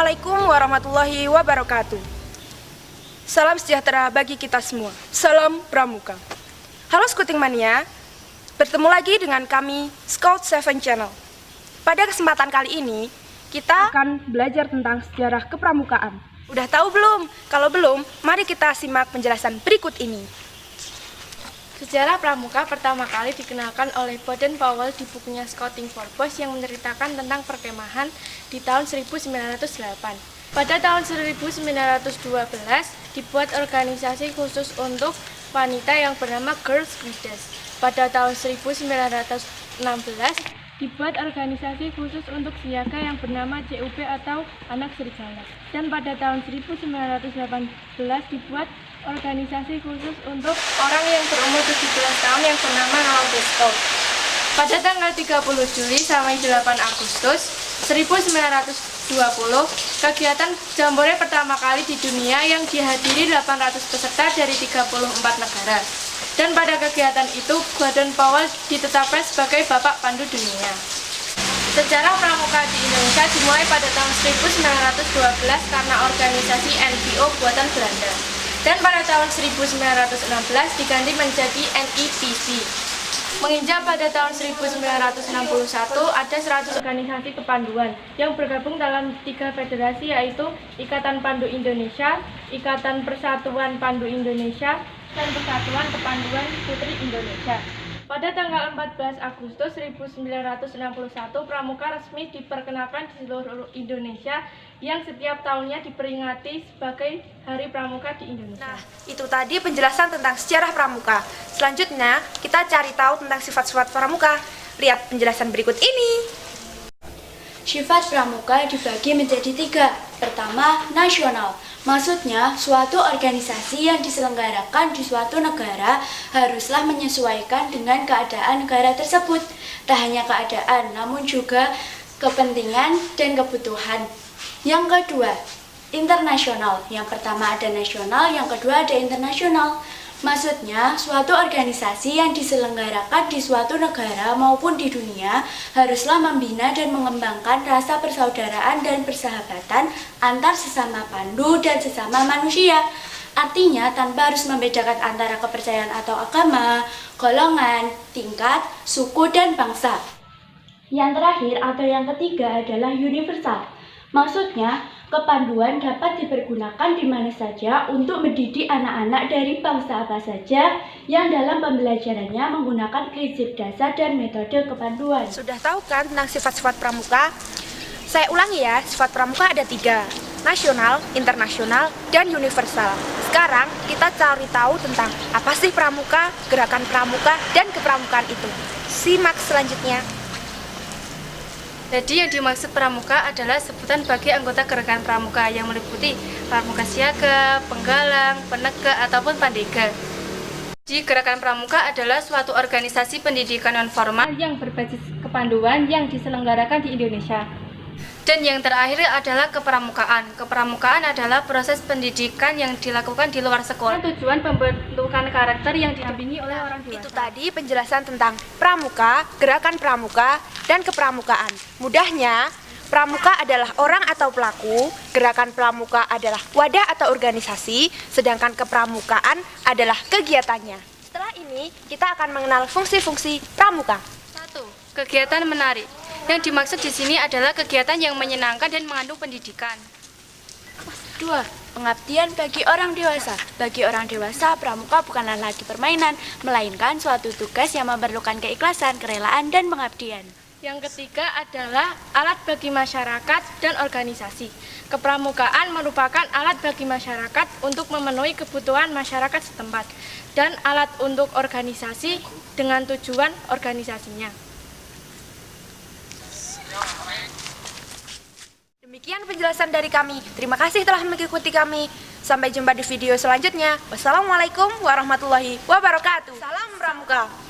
Assalamualaikum warahmatullahi wabarakatuh. Salam sejahtera bagi kita semua. Salam Pramuka. Halo Scouting Mania, bertemu lagi dengan kami Scout 7 Channel. Pada kesempatan kali ini, kita akan belajar tentang sejarah kepramukaan. Udah tahu belum? Kalau belum, mari kita simak penjelasan berikut ini. Sejarah pramuka pertama kali dikenalkan oleh Baden-Powell di bukunya Scouting for Boys yang menceritakan tentang perkemahan di tahun 1908. Pada tahun 1912 dibuat organisasi khusus untuk wanita yang bernama Girls Guides. Pada tahun 1916 dibuat organisasi khusus untuk siaga yang bernama CUB atau Anak Serigala. Dan pada tahun 1918 dibuat organisasi khusus untuk orang yang berumur 17 tahun yang bernama Royal Scout. Pada tanggal 30 Juli sampai 8 Agustus 1920, kegiatan Jambore pertama kali di dunia yang dihadiri 800 peserta dari 34 negara. Dan pada kegiatan itu, Baden-Powell ditetapkan sebagai Bapak Pandu Dunia. Sejarah pramuka di Indonesia dimulai pada tahun 1912 karena organisasi NPO buatan Belanda. Dan pada tahun 1916 diganti menjadi NIPC. Menginjak pada tahun 1961 ada 100 organisasi kepanduan yang bergabung dalam 3 federasi, yaitu Ikatan Pandu Indonesia, Ikatan Persatuan Pandu Indonesia, dan Persatuan Kepanduan Putri Indonesia. Pada tanggal 14 Agustus 1961, pramuka resmi diperkenalkan di seluruh Indonesia yang setiap tahunnya diperingati sebagai Hari Pramuka di Indonesia. Nah, itu tadi penjelasan tentang sejarah pramuka. Selanjutnya, kita cari tahu tentang sifat-sifat pramuka. Lihat penjelasan berikut ini. Sifat pramuka dibagi menjadi 3. Pertama, nasional. Maksudnya, suatu organisasi yang diselenggarakan di suatu negara haruslah menyesuaikan dengan keadaan negara tersebut. Tak hanya keadaan, namun juga kepentingan dan kebutuhan. Yang kedua, internasional. Yang pertama ada nasional, yang kedua ada internasional. Maksudnya, suatu organisasi yang diselenggarakan di suatu negara maupun di dunia haruslah membina dan mengembangkan rasa persaudaraan dan persahabatan antar sesama pandu dan sesama manusia. Artinya, tanpa harus membedakan antara kepercayaan atau agama, golongan, tingkat, suku, dan bangsa. Yang terakhir atau yang ketiga adalah universal. Maksudnya, kepanduan dapat dipergunakan di mana saja untuk mendidik anak-anak dari bangsa apa saja yang dalam pembelajarannya menggunakan prinsip dasar dan metode kepanduan. Sudah tahu kan tentang sifat-sifat pramuka? Saya ulangi ya, sifat pramuka ada 3. Nasional, internasional, dan universal. Sekarang kita cari tahu tentang apa sih pramuka, gerakan pramuka, dan kepramukaan itu. Simak selanjutnya. Jadi yang dimaksud pramuka adalah sebutan bagi anggota gerakan pramuka yang meliputi pramuka siaga, penggalang, penegak, ataupun pandega. Jadi gerakan pramuka adalah suatu organisasi pendidikan non-formal yang berbasis kepanduan yang diselenggarakan di Indonesia. Dan yang terakhir adalah kepramukaan. Kepramukaan adalah proses pendidikan yang dilakukan di luar sekolah. Tujuan pembentukan karakter yang didampingi oleh orang dewasa. Itu tadi penjelasan tentang pramuka, gerakan pramuka, dan kepramukaan. Mudahnya, pramuka adalah orang atau pelaku, gerakan pramuka adalah wadah atau organisasi, sedangkan kepramukaan adalah kegiatannya. Setelah ini, kita akan mengenal fungsi-fungsi pramuka. 1. Kegiatan menarik. Yang dimaksud di sini adalah kegiatan yang menyenangkan dan mengandung pendidikan. 2. Pengabdian bagi orang dewasa. Bagi orang dewasa, pramuka bukanlah lagi permainan, melainkan suatu tugas yang memerlukan keikhlasan, kerelaan, dan pengabdian. Yang ketiga adalah alat bagi masyarakat dan organisasi. Kepramukaan merupakan alat bagi masyarakat untuk memenuhi kebutuhan masyarakat setempat dan alat untuk organisasi dengan tujuan organisasinya. Demikian penjelasan dari kami. Terima kasih telah mengikuti kami. Sampai jumpa di video selanjutnya. Wassalamualaikum warahmatullahi wabarakatuh. Salam pramuka.